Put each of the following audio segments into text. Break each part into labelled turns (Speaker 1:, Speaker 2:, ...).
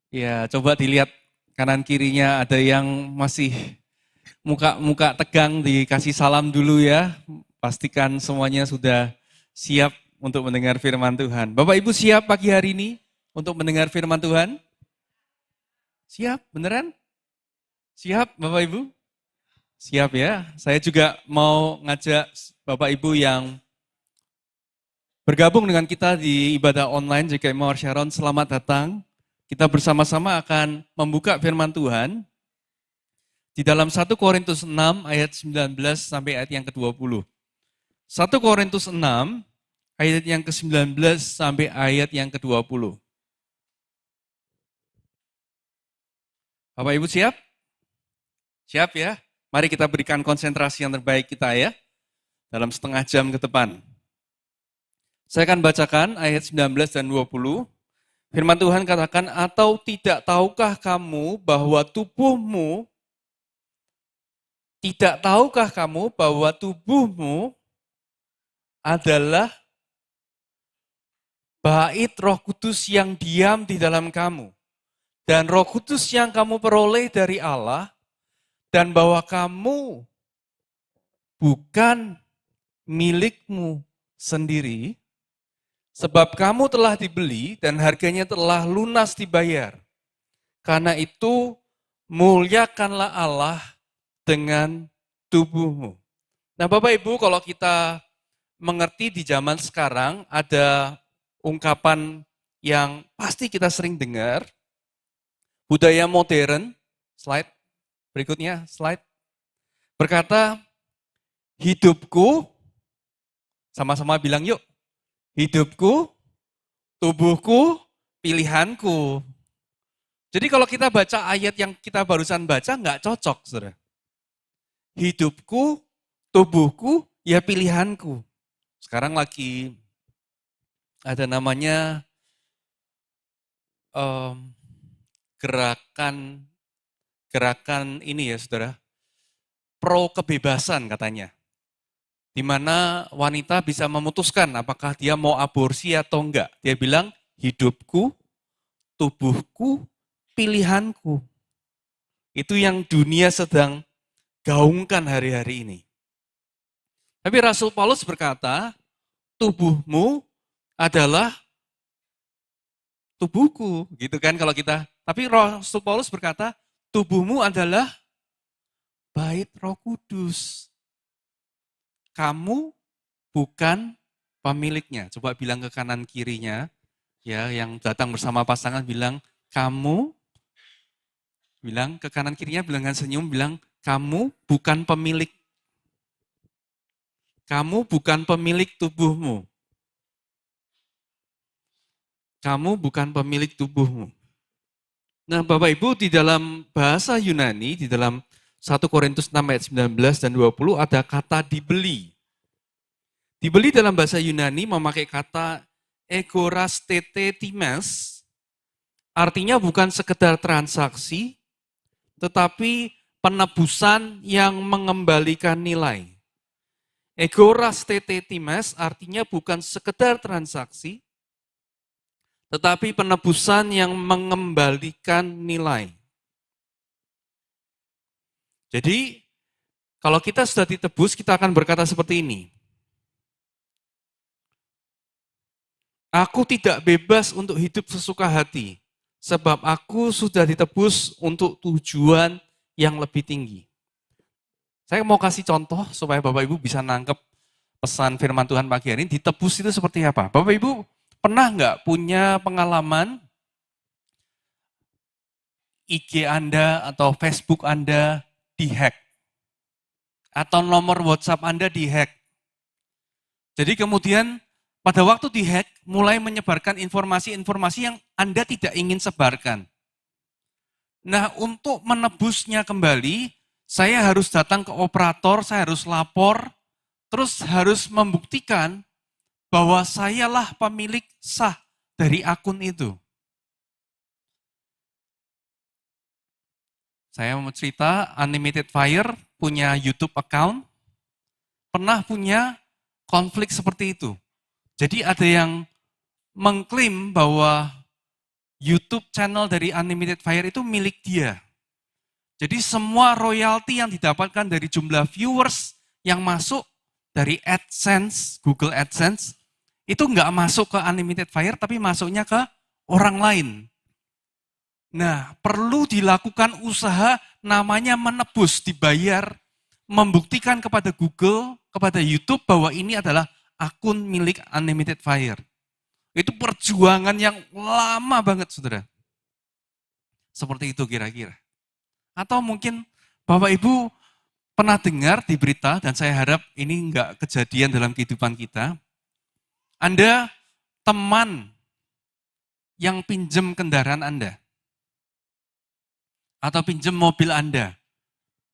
Speaker 1: Ya, coba dilihat kanan kirinya ada yang masih muka-muka tegang, dikasih salam dulu ya. Pastikan semuanya sudah siap untuk mendengar firman Tuhan. Bapak Ibu siap pagi hari ini untuk mendengar firman Tuhan? Siap, beneran? Siap Bapak Ibu? Siap ya. Saya juga mau ngajak Bapak Ibu yang bergabung dengan kita di ibadah online JKM Mawar Sharon, selamat datang. Kita bersama-sama akan membuka firman Tuhan di dalam 1 Korintus 6 ayat 19 sampai ayat yang ke-20. 1 Korintus 6 ayat yang ke-19 sampai ayat yang ke-20. Bapak Ibu siap? Siap ya? Mari kita berikan konsentrasi yang terbaik kita ya, dalam setengah jam ke depan. Saya akan bacakan ayat 19 dan 20. Firman Tuhan katakan, atau tidak tahukah kamu bahwa tubuhmu adalah bait Roh Kudus yang diam di dalam kamu, dan Roh Kudus yang kamu peroleh dari Allah, dan bahwa kamu bukan milikmu sendiri, sebab kamu telah dibeli dan harganya telah lunas dibayar. Karena itu muliakanlah Allah dengan tubuhmu. Nah Bapak Ibu, kalau kita mengerti di zaman sekarang ada ungkapan yang pasti kita sering dengar, budaya modern, slide berikutnya, slide, berkata, hidupku, sama-sama bilang yuk, hidupku, tubuhku, pilihanku. Jadi kalau kita baca ayat yang kita barusan baca, nggak cocok, saudara. Hidupku, tubuhku, ya pilihanku. Sekarang lagi ada namanya gerakan ini ya saudara, pro kebebasan katanya. Di mana wanita bisa memutuskan apakah dia mau aborsi atau enggak. Dia bilang, hidupku, tubuhku, pilihanku. Itu yang dunia sedang gaungkan hari-hari ini. Tapi Rasul Paulus berkata, tubuhmu adalah tubuhku, gitu kan kalau kita. Tapi Rasul Paulus berkata, tubuhmu adalah bait Roh Kudus. Kamu bukan pemiliknya. Coba bilang ke kanan kirinya, ya, yang datang bersama pasangan bilang, kamu, bilang ke kanan kirinya, bilang dengan senyum, bilang, kamu bukan pemilik. Kamu bukan pemilik tubuhmu. Kamu bukan pemilik tubuhmu. Nah Bapak Ibu, di dalam bahasa Yunani, di dalam 1 Korintus 6 ayat 19 dan 20 ada kata dibeli. Dibeli dalam bahasa Yunani memakai kata egorastete-times, artinya bukan sekedar transaksi, tetapi penebusan yang mengembalikan nilai. Egorastete-times artinya bukan sekedar transaksi, tetapi penebusan yang mengembalikan nilai. Jadi, kalau kita sudah ditebus, kita akan berkata seperti ini. Aku tidak bebas untuk hidup sesuka hati, sebab aku sudah ditebus untuk tujuan yang lebih tinggi. Saya mau kasih contoh supaya Bapak Ibu bisa nangkep pesan firman Tuhan pagi hari ini, ditebus itu seperti apa? Bapak Ibu pernah nggak punya pengalaman IG Anda atau Facebook Anda dihack? Atau nomor WhatsApp Anda dihack? Jadi kemudian pada waktu dihack, mulai menyebarkan informasi-informasi yang Anda tidak ingin sebarkan. Nah, untuk menebusnya kembali, saya harus datang ke operator, saya harus lapor, terus harus membuktikan bahwa sayalah pemilik sah dari akun itu. Saya mau cerita, Unlimited Fire punya YouTube account, pernah punya konflik seperti itu. Jadi ada yang mengklaim bahwa YouTube channel dari Unlimited Fire itu milik dia. Jadi semua royalti yang didapatkan dari jumlah viewers yang masuk dari AdSense, Google AdSense, itu nggak masuk ke Unlimited Fire, tapi masuknya ke orang lain. Nah, perlu dilakukan usaha namanya menebus, dibayar, membuktikan kepada Google, kepada YouTube bahwa ini adalah akun milik Unlimited Fire. Itu perjuangan yang lama banget, saudara. Seperti itu kira-kira. Atau mungkin Bapak Ibu pernah dengar di berita, dan saya harap ini enggak kejadian dalam kehidupan kita. Anda teman yang pinjam kendaraan Anda. Atau pinjam mobil Anda.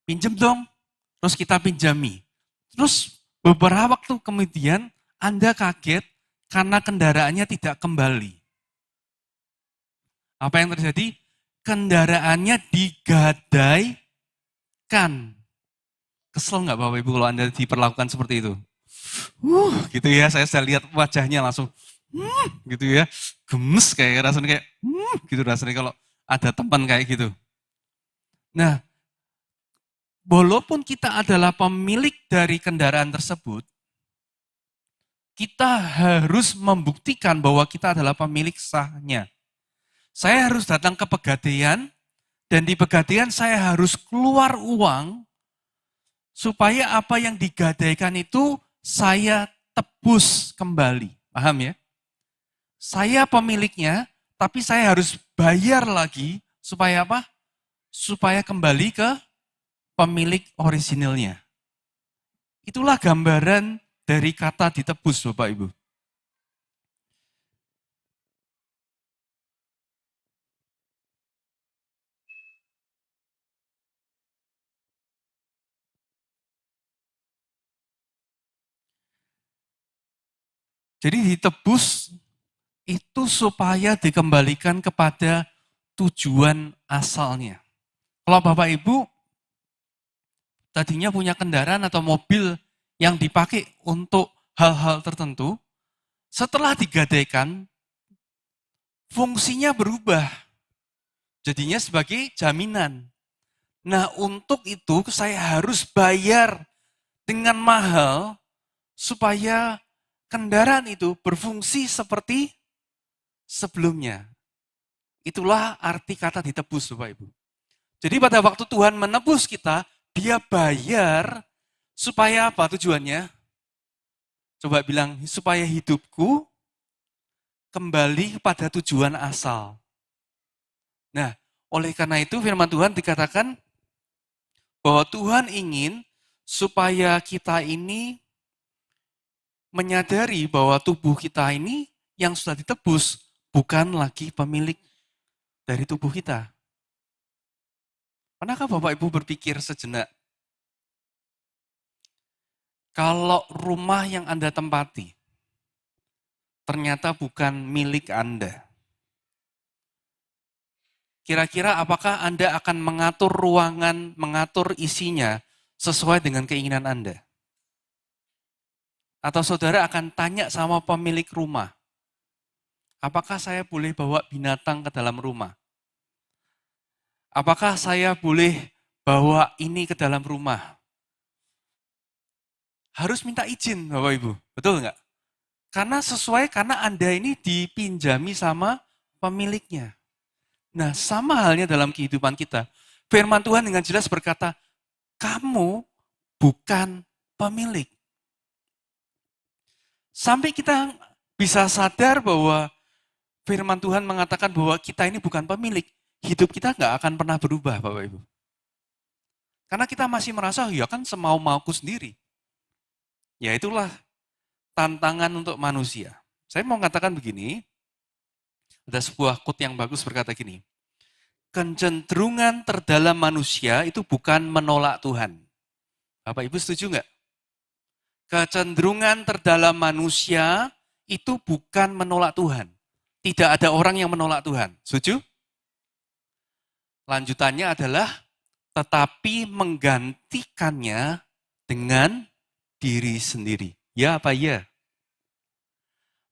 Speaker 1: Pinjam dong, terus kita pinjami. Terus beberapa waktu kemudian Anda kaget karena kendaraannya tidak kembali. Apa yang terjadi? Kendaraannya digadaikan. Kesel nggak Bapak Ibu kalau Anda diperlakukan seperti itu? Gitu ya, saya lihat wajahnya langsung, gitu ya, gemes kayak rasanya kayak, gitu rasanya kalau ada teman kayak gitu. Nah, walaupun kita adalah pemilik dari kendaraan tersebut, kita harus membuktikan bahwa kita adalah pemilik sahnya. Saya harus datang ke pegadaian, dan di pegadaian saya harus keluar uang, supaya apa yang digadaikan itu saya tebus kembali. Paham ya? Saya pemiliknya, tapi saya harus bayar lagi, supaya apa? Supaya kembali ke pemilik orisinilnya. Itulah gambaran dari kata ditebus, Bapak Ibu. Jadi ditebus itu supaya dikembalikan kepada tujuan asalnya. Kalau Bapak Ibu tadinya punya kendaraan atau mobil yang dipakai untuk hal-hal tertentu, setelah digadaikan, fungsinya berubah. Jadinya sebagai jaminan. Nah, untuk itu saya harus bayar dengan mahal supaya kendaraan itu berfungsi seperti sebelumnya. Itulah arti kata ditebus, Bapak Ibu. Jadi pada waktu Tuhan menebus kita, dia bayar supaya apa tujuannya? Coba bilang, supaya hidupku kembali kepada tujuan asal. Nah, oleh karena itu firman Tuhan dikatakan bahwa Tuhan ingin supaya kita ini menyadari bahwa tubuh kita ini yang sudah ditebus bukan lagi pemilik dari tubuh kita. Pernahkah Bapak Ibu berpikir sejenak? Kalau rumah yang Anda tempati ternyata bukan milik Anda. Kira-kira apakah Anda akan mengatur ruangan, mengatur isinya sesuai dengan keinginan Anda? Atau saudara akan tanya sama pemilik rumah, apakah saya boleh bawa binatang ke dalam rumah? Apakah saya boleh bawa ini ke dalam rumah? Harus minta izin Bapak Ibu, betul nggak? Karena Anda ini dipinjami sama pemiliknya. Nah, sama halnya dalam kehidupan kita. Firman Tuhan dengan jelas berkata, kamu bukan pemilik. Sampai kita bisa sadar bahwa firman Tuhan mengatakan bahwa kita ini bukan pemilik, hidup kita nggak akan pernah berubah, Bapak Ibu. Karena kita masih merasa, ya kan semau-mauku sendiri. Ya itulah tantangan untuk manusia. Saya mau mengatakan begini, ada sebuah quote yang bagus berkata gini, kecenderungan terdalam manusia itu bukan menolak Tuhan. Bapak Ibu setuju nggak? Kecenderungan terdalam manusia itu bukan menolak Tuhan. Tidak ada orang yang menolak Tuhan. Setuju? Lanjutannya adalah tetapi menggantikannya dengan diri sendiri. Ya apa ya?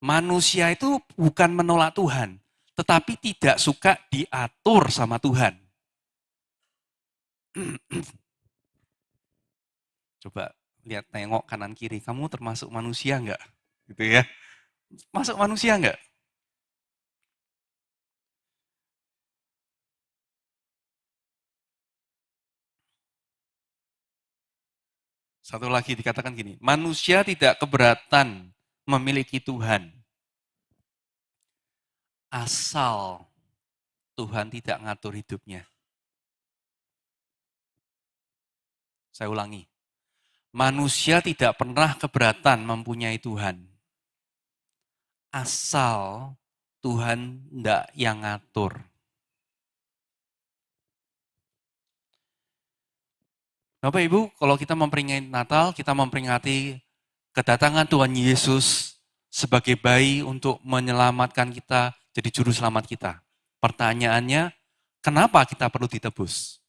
Speaker 1: Manusia itu bukan menolak Tuhan, tetapi tidak suka diatur sama Tuhan. Coba lihat, tengok kanan kiri, kamu termasuk manusia enggak? Gitu ya. Masuk manusia enggak? Satu lagi dikatakan gini, manusia tidak keberatan memiliki Tuhan. Asal Tuhan tidak ngatur hidupnya. Saya ulangi, manusia tidak pernah keberatan mempunyai Tuhan. Asal Tuhan tidak yang ngatur. Bapak Ibu, kalau kita memperingati Natal, kita memperingati kedatangan Tuhan Yesus sebagai bayi untuk menyelamatkan kita, jadi juru selamat kita. Pertanyaannya, kenapa kita perlu ditebus?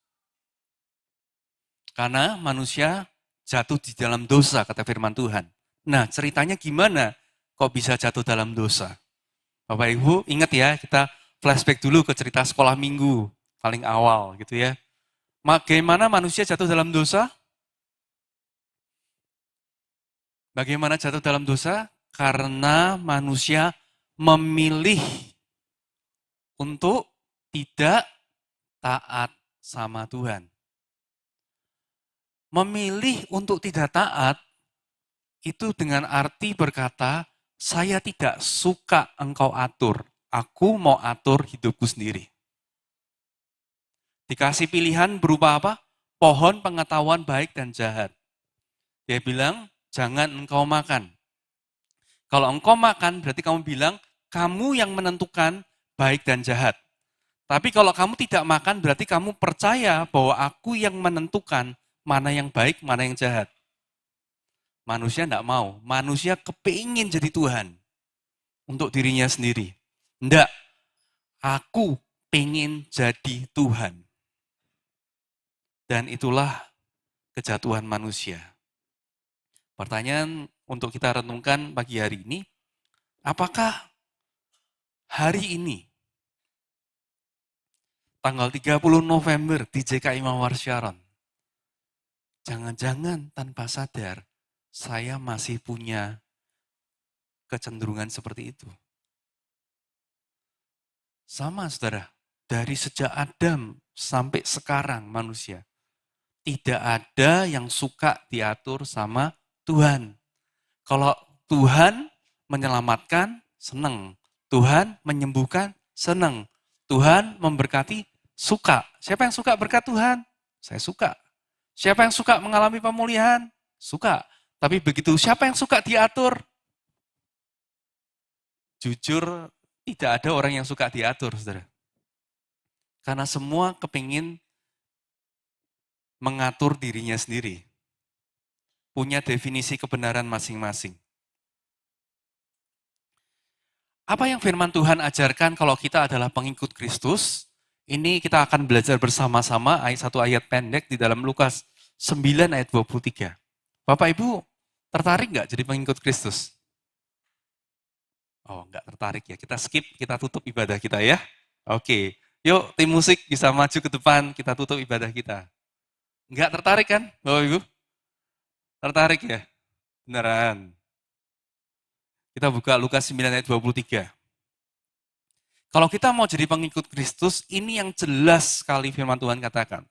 Speaker 1: Karena manusia jatuh di dalam dosa, kata firman Tuhan. Nah, ceritanya gimana kok bisa jatuh dalam dosa? Bapak Ibu, ingat ya, kita flashback dulu ke cerita sekolah minggu, paling awal gitu ya. Bagaimana manusia jatuh dalam dosa? Bagaimana jatuh dalam dosa? Karena manusia memilih untuk tidak taat sama Tuhan. Memilih untuk tidak taat itu dengan arti berkata, saya tidak suka engkau atur, aku mau atur hidupku sendiri. Dikasih pilihan berupa apa? Pohon pengetahuan baik dan jahat. Dia bilang, jangan engkau makan. Kalau engkau makan, berarti kamu bilang, kamu yang menentukan baik dan jahat. Tapi kalau kamu tidak makan, berarti kamu percaya bahwa aku yang menentukan mana yang baik, mana yang jahat. Manusia tidak mau. Manusia kepingin jadi Tuhan untuk dirinya sendiri. Tidak. Aku pengen jadi Tuhan. Dan itulah kejatuhan manusia. Pertanyaan untuk kita renungkan pagi hari ini, apakah hari ini, tanggal 30 November di JKI Mawar Syaron, jangan-jangan tanpa sadar, saya masih punya kecenderungan seperti itu. Sama saudara, dari sejak Adam sampai sekarang manusia, tidak ada yang suka diatur sama Tuhan. Kalau Tuhan menyelamatkan, senang. Tuhan menyembuhkan, senang. Tuhan memberkati, suka. Siapa yang suka berkat Tuhan? Saya suka. Siapa yang suka mengalami pemulihan? Suka. Tapi begitu, siapa yang suka diatur? Jujur, tidak ada orang yang suka diatur, saudara. Karena semua kepingin mengatur dirinya sendiri. Punya definisi kebenaran masing-masing. Apa yang firman Tuhan ajarkan kalau kita adalah pengikut Kristus? Ini kita akan belajar bersama-sama satu ayat pendek di dalam Lukas 9 ayat 23. Bapak Ibu tertarik nggak jadi pengikut Kristus? Oh, nggak tertarik ya. Kita skip, kita tutup ibadah kita ya. Oke, yuk tim musik bisa maju ke depan, kita tutup ibadah kita. Nggak tertarik kan, Bapak Ibu? Tertarik ya? Beneran. Kita buka Lukas 9 ayat 23. Kalau kita mau jadi pengikut Kristus, ini yang jelas sekali firman Tuhan katakan.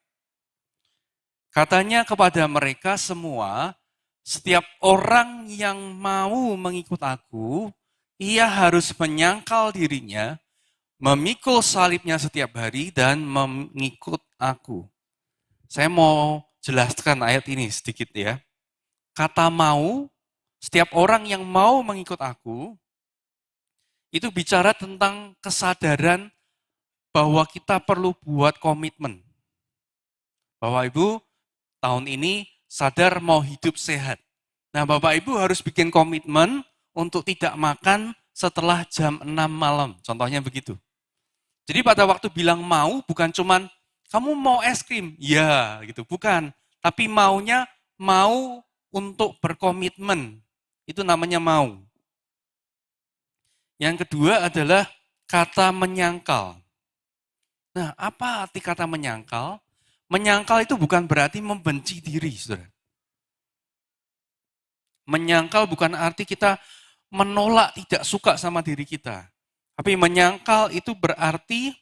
Speaker 1: Katanya kepada mereka semua, setiap orang yang mau mengikut aku, ia harus menyangkal dirinya, memikul salibnya setiap hari, dan mengikut aku. Saya mau jelaskan ayat ini sedikit ya. Kata mau, setiap orang yang mau mengikut aku, itu bicara tentang kesadaran bahwa kita perlu buat komitmen. Bapak Ibu, tahun ini sadar mau hidup sehat. Nah, Bapak Ibu harus bikin komitmen untuk tidak makan setelah jam 6 malam. Contohnya begitu. Jadi pada waktu bilang mau, bukan cuman kamu mau es krim? Ya, gitu. Bukan. Tapi maunya mau untuk berkomitmen. Itu namanya mau. Yang kedua adalah kata menyangkal. Nah, apa arti kata menyangkal? Menyangkal itu bukan berarti membenci diri, saudara. Menyangkal bukan arti kita menolak, tidak suka sama diri kita. Tapi menyangkal itu berarti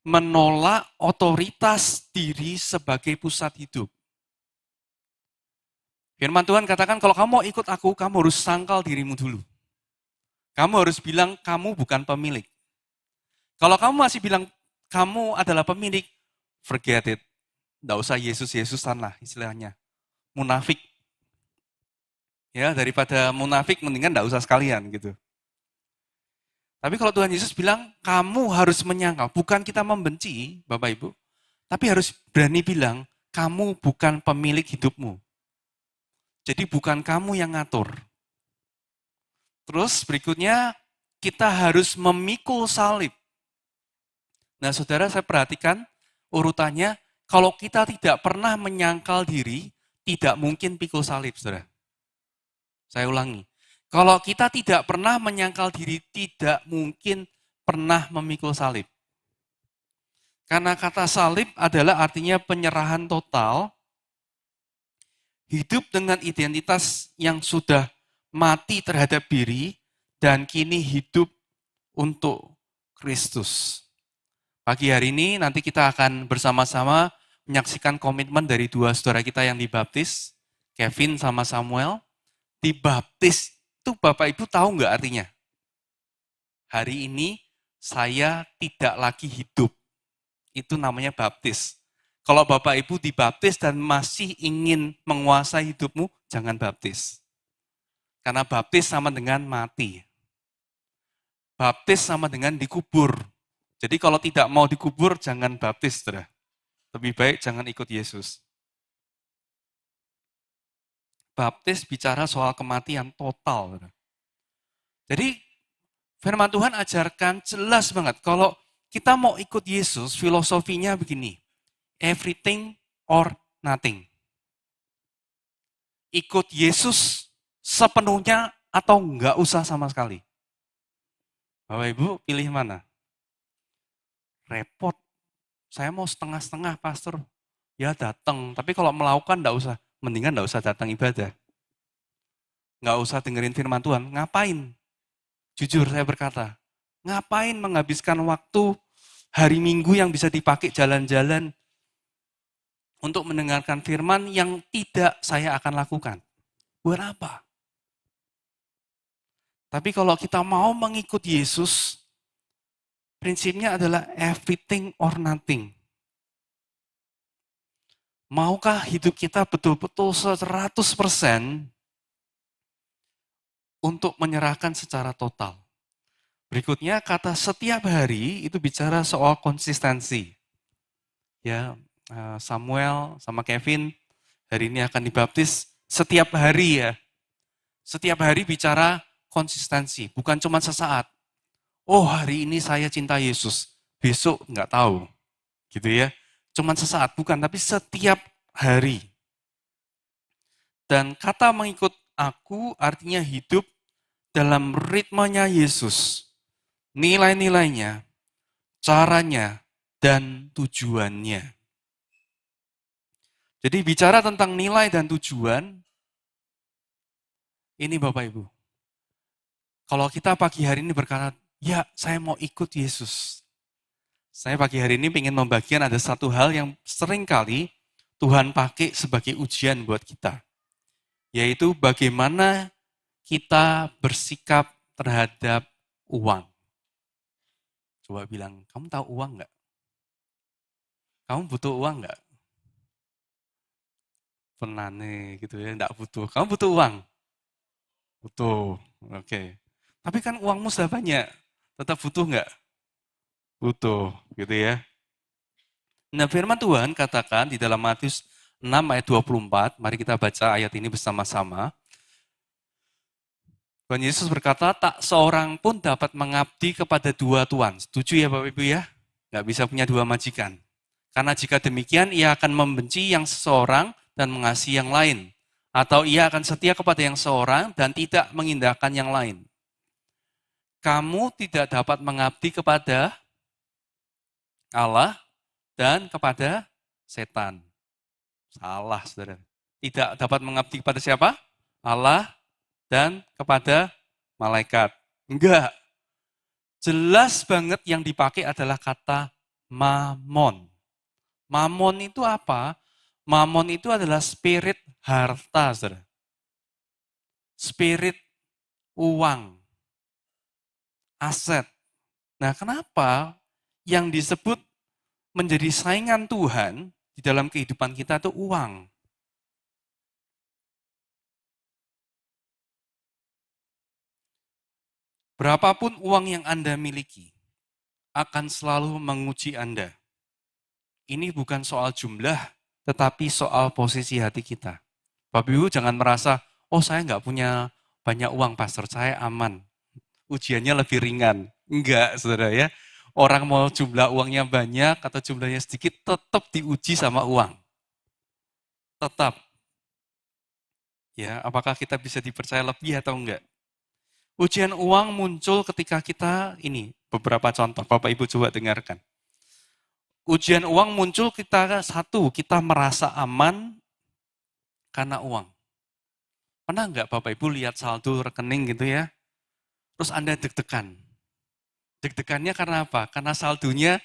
Speaker 1: menolak otoritas diri sebagai pusat hidup. Firman Tuhan katakan, kalau kamu mau ikut aku, kamu harus sangkal dirimu dulu. Kamu harus bilang, kamu bukan pemilik. Kalau kamu masih bilang, kamu adalah pemilik, forget it. Nggak usah Yesus-Yesusan lah istilahnya. Munafik. Ya, daripada munafik, mendingan nggak usah sekalian gitu. Tapi kalau Tuhan Yesus bilang, kamu harus menyangkal. Bukan kita membenci, Bapak Ibu. Tapi harus berani bilang, kamu bukan pemilik hidupmu. Jadi bukan kamu yang ngatur. Terus berikutnya, kita harus memikul salib. Nah saudara, saya perhatikan urutannya, kalau kita tidak pernah menyangkal diri, tidak mungkin pikul salib, saudara. Saya ulangi, kalau kita tidak pernah menyangkal diri, tidak mungkin pernah memikul salib. Karena kata salib adalah artinya penyerahan total, hidup dengan identitas yang sudah mati terhadap diri, dan kini hidup untuk Kristus. Pagi hari ini nanti kita akan bersama-sama menyaksikan komitmen dari dua saudara kita yang dibaptis, Kevin sama Samuel. Dibaptis itu Bapak Ibu tahu nggak artinya? Hari ini saya tidak lagi hidup. Itu namanya baptis. Kalau Bapak Ibu dibaptis dan masih ingin menguasai hidupmu, jangan baptis. Karena baptis sama dengan mati. Baptis sama dengan dikubur. Jadi kalau tidak mau dikubur, jangan baptis, saudara. Lebih baik jangan ikut Yesus. Baptis bicara soal kematian total. Saudara. Jadi firman Tuhan ajarkan jelas banget, kalau kita mau ikut Yesus, filosofinya begini, everything or nothing. Ikut Yesus sepenuhnya atau enggak usah sama sekali. Bapak Ibu pilih mana? Repot. Saya mau setengah-setengah, pastor. Ya datang, tapi kalau melakukan enggak usah. Mendingan enggak usah datang ibadah. Enggak usah dengerin firman Tuhan. Ngapain? Jujur saya berkata, ngapain menghabiskan waktu hari Minggu yang bisa dipakai jalan-jalan untuk mendengarkan firman yang tidak saya akan lakukan? Buat apa? Tapi kalau kita mau mengikut Yesus, prinsipnya adalah everything or nothing. Maukah hidup kita betul-betul 100% untuk menyerahkan secara total? Berikutnya kata setiap hari itu bicara soal konsistensi. Ya, Samuel sama Kevin hari ini akan dibaptis setiap hari ya. Setiap hari bicara konsistensi, bukan cuma sesaat. Oh hari ini saya cinta Yesus, besok nggak tahu. Gitu ya, cuma sesaat, bukan, tapi setiap hari. Dan kata mengikut aku artinya hidup dalam ritmenya Yesus. Nilai-nilainya, caranya, dan tujuannya. Jadi bicara tentang nilai dan tujuan, ini Bapak Ibu. Kalau kita pagi hari ini berkata, ya saya mau ikut Yesus. Saya pagi hari ini ingin membagikan ada satu hal yang seringkali Tuhan pakai sebagai ujian buat kita. Yaitu bagaimana kita bersikap terhadap uang. Coba bilang, kamu tahu uang nggak? Kamu butuh uang nggak? Penane gitu ya, nggak butuh. Kamu butuh uang? Butuh, oke. Tapi kan uangmu sudah banyak, tetap butuh nggak? Butuh, gitu ya. Nah firman Tuhan katakan di dalam Matius 6 ayat 24, mari kita baca ayat ini bersama-sama. Tuhan Yesus berkata, tak seorang pun dapat mengabdi kepada dua tuan. Setuju ya Bapak Ibu ya? Nggak bisa punya dua majikan. Karena jika demikian, ia akan membenci yang seseorang dan mengasihi yang lain. Atau ia akan setia kepada yang seorang dan tidak mengindahkan yang lain. kamu tidak dapat mengabdi kepada Allah dan kepada setan. Salah, saudara. Tidak dapat mengabdi kepada siapa? Allah dan kepada malaikat. Enggak. Jelas banget yang dipakai adalah kata mamon. Mamon itu apa? Mamon itu adalah spirit harta, saudara. Spirit uang, aset. Nah, kenapa yang disebut menjadi saingan Tuhan di dalam kehidupan kita itu uang? Berapapun uang yang Anda miliki, akan selalu menguji Anda. Ini bukan soal jumlah, tetapi soal posisi hati kita. Bapak Ibu jangan merasa, oh saya nggak punya banyak uang, pastor, saya aman. Ujiannya lebih ringan. Enggak, saudara ya. Orang mau jumlah uangnya banyak atau jumlahnya sedikit, tetap diuji sama uang. Tetap. Ya, apakah kita bisa dipercaya lebih atau enggak? Ujian uang muncul ketika kita, ini beberapa contoh, Bapak Ibu coba dengarkan. Ujian uang muncul kita merasa aman karena uang. Pernah enggak Bapak Ibu lihat saldo rekening gitu ya, terus Anda deg-degan. Deg-degannya karena apa? Karena saldonya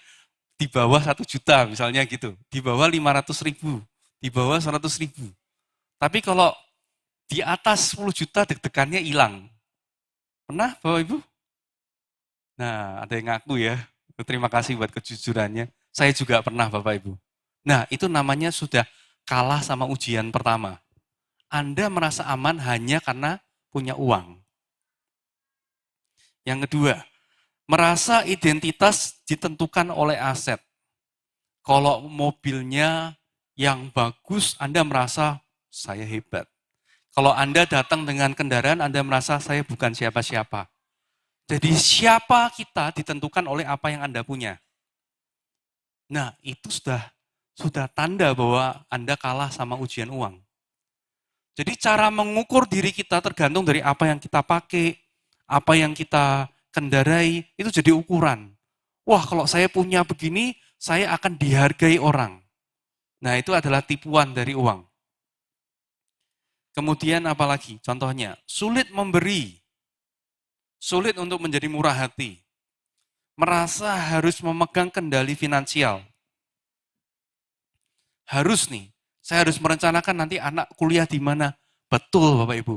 Speaker 1: di bawah 1 juta misalnya gitu, di bawah 500 ribu, di bawah 100 ribu. Tapi kalau di atas 10 juta deg-degannya hilang. Pernah Bapak Ibu? Nah, ada yang ngaku ya. Terima kasih buat kejujurannya. Saya juga pernah Bapak Ibu. Nah, itu namanya sudah kalah sama ujian pertama. Anda merasa aman hanya karena punya uang. Yang kedua, merasa identitas ditentukan oleh aset. Kalau mobilnya yang bagus, Anda merasa saya hebat. Kalau Anda datang dengan kendaraan, Anda merasa saya bukan siapa-siapa. Jadi siapa kita ditentukan oleh apa yang Anda punya. Nah, itu sudah tanda bahwa Anda kalah sama ujian uang. Jadi cara mengukur diri kita tergantung dari apa yang kita pakai, apa yang kita kendarai, itu jadi ukuran. Wah, kalau saya punya begini, saya akan dihargai orang. Nah, itu adalah tipuan dari uang. Kemudian apalagi? Contohnya, sulit memberi, sulit untuk menjadi murah hati, merasa harus memegang kendali finansial. Harus nih, saya harus merencanakan nanti anak kuliah di mana. Betul Bapak Ibu,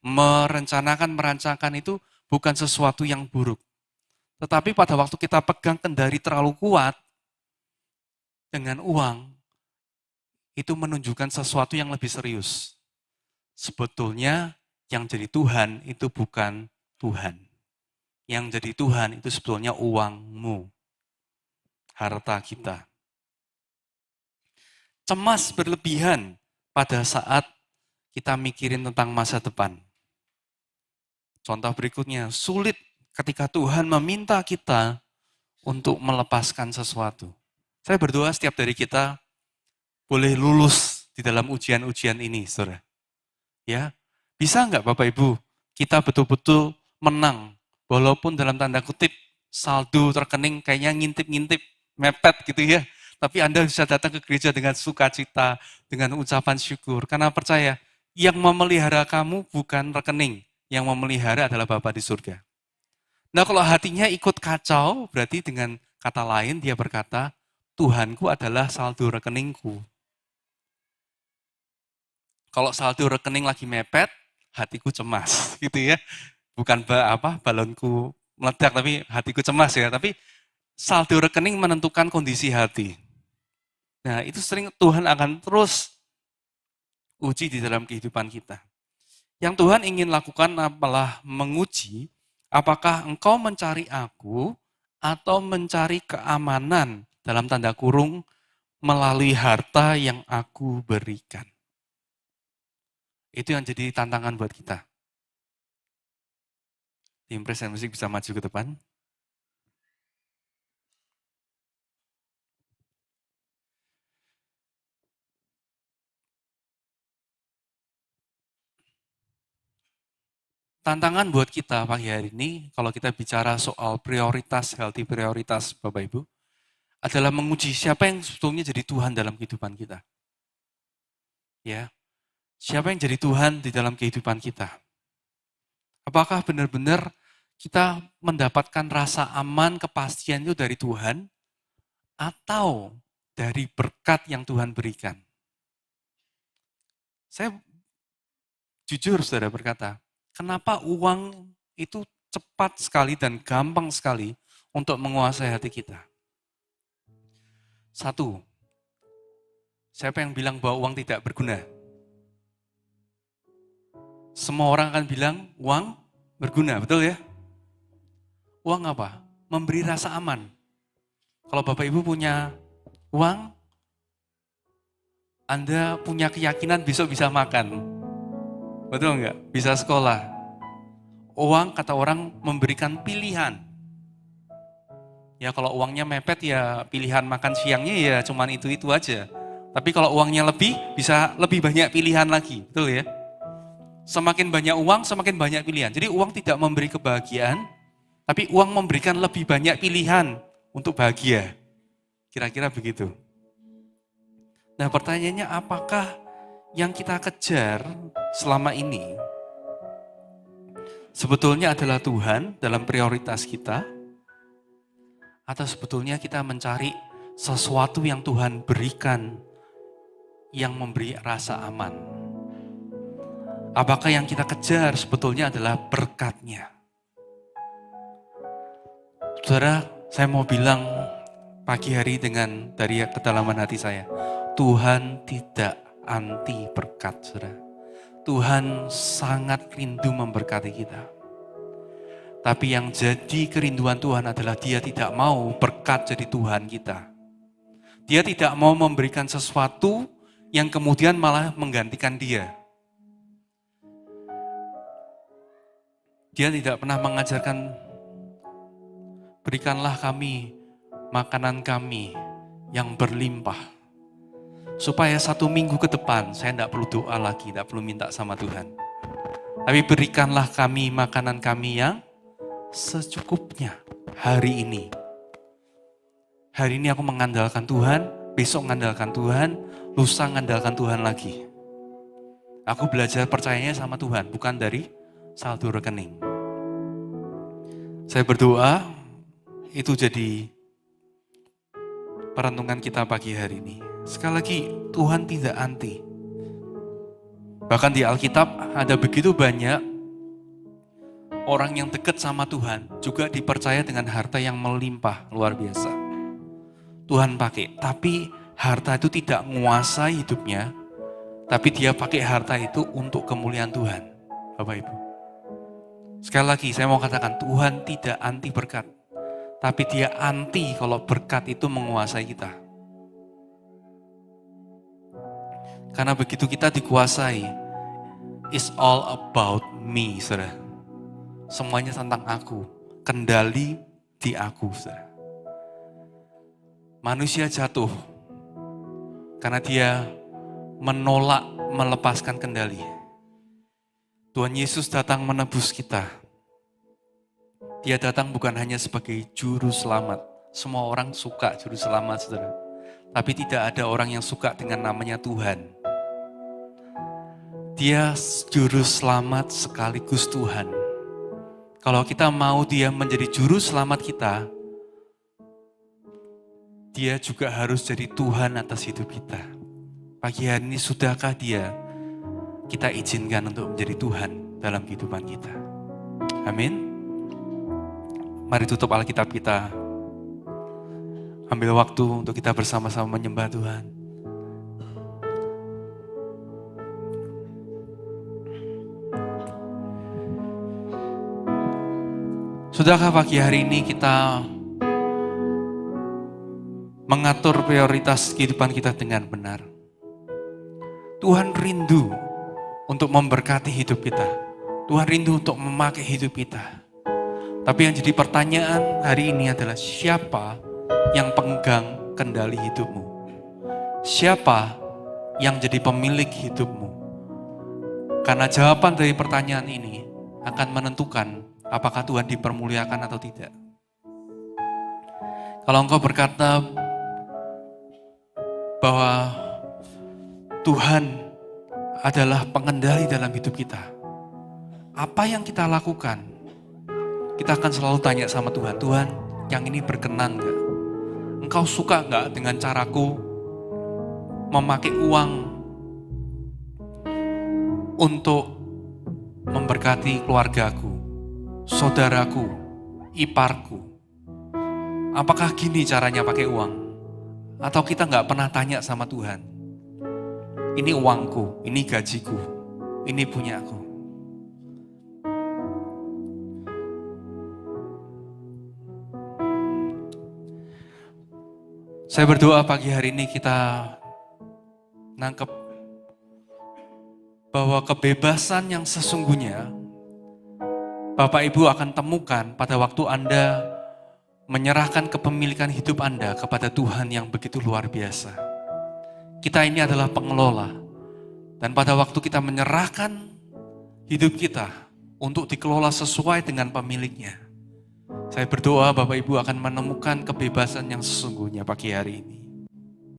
Speaker 1: merancangkan itu bukan sesuatu yang buruk. Tetapi pada waktu kita pegang kendali terlalu kuat dengan uang, itu menunjukkan sesuatu yang lebih serius. Sebetulnya yang jadi Tuhan itu bukan Tuhan. Yang jadi Tuhan itu sebetulnya uangmu, harta kita. Cemas berlebihan pada saat kita mikirin tentang masa depan. Contoh berikutnya, sulit ketika Tuhan meminta kita untuk melepaskan sesuatu. Saya berdoa setiap dari kita boleh lulus di dalam ujian-ujian ini, saudara. Ya, bisa nggak Bapak Ibu kita betul-betul menang, walaupun dalam tanda kutip saldo rekening kayaknya ngintip-ngintip, mepet gitu ya. Tapi Anda bisa datang ke gereja dengan sukacita, dengan ucapan syukur. Karena percaya, yang memelihara kamu bukan rekening, yang memelihara adalah Bapa di surga. Nah kalau hatinya ikut kacau, berarti dengan kata lain dia berkata, Tuhanku adalah saldo rekeningku. Kalau saldo rekening lagi mepet, hatiku cemas, gitu ya. Bukan balonku meledak, tapi hatiku cemas ya. Tapi saldo rekening menentukan kondisi hati. Nah itu sering Tuhan akan terus uji di dalam kehidupan kita. Yang Tuhan ingin lakukan adalah menguji apakah engkau mencari aku atau mencari keamanan dalam tanda kurung melalui harta yang aku berikan. Itu yang jadi tantangan buat kita. Tim Presiden Musik bisa maju ke depan. Tantangan buat kita pagi hari ini, kalau kita bicara soal prioritas, healthy prioritas Bapak Ibu, adalah menguji siapa yang sebetulnya jadi Tuhan dalam kehidupan kita. Ya, siapa yang jadi Tuhan di dalam kehidupan kita? Apakah benar-benar kita mendapatkan rasa aman, kepastian itu dari Tuhan, atau dari berkat yang Tuhan berikan? Saya jujur saudara berkata, kenapa uang itu cepat sekali dan gampang sekali untuk menguasai hati kita? Satu, siapa yang bilang bahwa uang tidak berguna? Semua orang akan bilang uang berguna, betul ya? Uang apa? Memberi rasa aman. Kalau Bapak Ibu punya uang, Anda punya keyakinan besok bisa makan. Betul enggak? Bisa sekolah. Uang kata orang memberikan pilihan. Ya kalau uangnya mepet ya pilihan makan siangnya ya cuman itu-itu aja. Tapi kalau uangnya lebih, bisa lebih banyak pilihan lagi. Betul ya? Semakin banyak uang, semakin banyak pilihan. Jadi uang tidak memberi kebahagiaan, tapi uang memberikan lebih banyak pilihan untuk bahagia. Kira-kira begitu. Nah pertanyaannya apakah yang kita kejar selama ini sebetulnya adalah Tuhan dalam prioritas kita? Atau sebetulnya kita mencari sesuatu yang Tuhan berikan yang memberi rasa aman? Apakah yang kita kejar sebetulnya adalah berkat-Nya? Saudara, saya mau bilang pagi hari dari kedalaman hati saya, Tuhan tidak anti berkat, saudara. Tuhan sangat rindu memberkati kita. Tapi yang jadi kerinduan Tuhan adalah Dia tidak mau berkat jadi Tuhan kita. Dia tidak mau memberikan sesuatu yang kemudian malah menggantikan Dia. Dia tidak pernah mengajarkan, berikanlah kami makanan kami yang berlimpah. Supaya 1 minggu ke depan saya tidak perlu doa lagi, tidak perlu minta sama Tuhan. Tapi berikanlah kami makanan kami yang secukupnya hari ini. Hari ini aku mengandalkan Tuhan, besok mengandalkan Tuhan, lusa mengandalkan Tuhan lagi. Aku belajar percayanya sama Tuhan, bukan dari saldo rekening. Saya berdoa, itu jadi perenungan kita pagi hari ini. Sekali lagi, Tuhan tidak anti. Bahkan di Alkitab ada begitu banyak orang yang dekat sama Tuhan, juga dipercaya dengan harta yang melimpah, luar biasa. Tuhan pakai, tapi harta itu tidak menguasai hidupnya, tapi dia pakai harta itu untuk kemuliaan Tuhan. Bapak Ibu. Sekali lagi saya mau katakan, Tuhan tidak anti berkat, tapi Dia anti kalau berkat itu menguasai kita. Karena begitu kita dikuasai, it's all about me, saudara. Semuanya tentang aku, kendali di aku, saudara. Manusia jatuh karena dia menolak melepaskan kendali. Tuhan Yesus datang menebus kita. Dia datang bukan hanya sebagai juru selamat. Semua orang suka juru selamat, saudara. Tapi tidak ada orang yang suka dengan namanya Tuhan. Dia juru selamat sekaligus Tuhan. Kalau kita mau Dia menjadi juru selamat kita, Dia juga harus jadi Tuhan atas hidup kita. Pagi hari ini sudahkah Dia kita izinkan untuk menjadi Tuhan dalam kehidupan kita? Amin. Mari tutup Alkitab kita. Ambil waktu untuk kita bersama-sama menyembah Tuhan. Sudahkah pagi hari ini kita mengatur prioritas kehidupan kita dengan benar? Tuhan rindu untuk memberkati hidup kita. Tuhan rindu untuk memakai hidup kita. Tapi yang jadi pertanyaan hari ini adalah siapa yang pegang kendali hidupmu? Siapa yang jadi pemilik hidupmu? Karena jawaban dari pertanyaan ini akan menentukan apakah Tuhan dipermuliakan atau tidak. Kalau engkau berkata bahwa Tuhan adalah pengendali dalam hidup kita, apa yang kita lakukan, kita akan selalu tanya sama Tuhan, Tuhan, yang ini berkenan gak? Engkau suka gak dengan caraku memakai uang untuk memberkati keluargaku, saudaraku, iparku? Apakah gini caranya pakai uang? Atau kita gak pernah tanya sama Tuhan, ini uangku, ini gajiku, ini punyaku. Saya berdoa pagi hari ini kita nangkep bahwa kebebasan yang sesungguhnya Bapak Ibu akan temukan pada waktu Anda menyerahkan kepemilikan hidup Anda kepada Tuhan yang begitu luar biasa. Kita ini adalah pengelola, dan pada waktu kita menyerahkan hidup kita untuk dikelola sesuai dengan pemiliknya, saya berdoa Bapak Ibu akan menemukan kebebasan yang sesungguhnya pagi hari ini.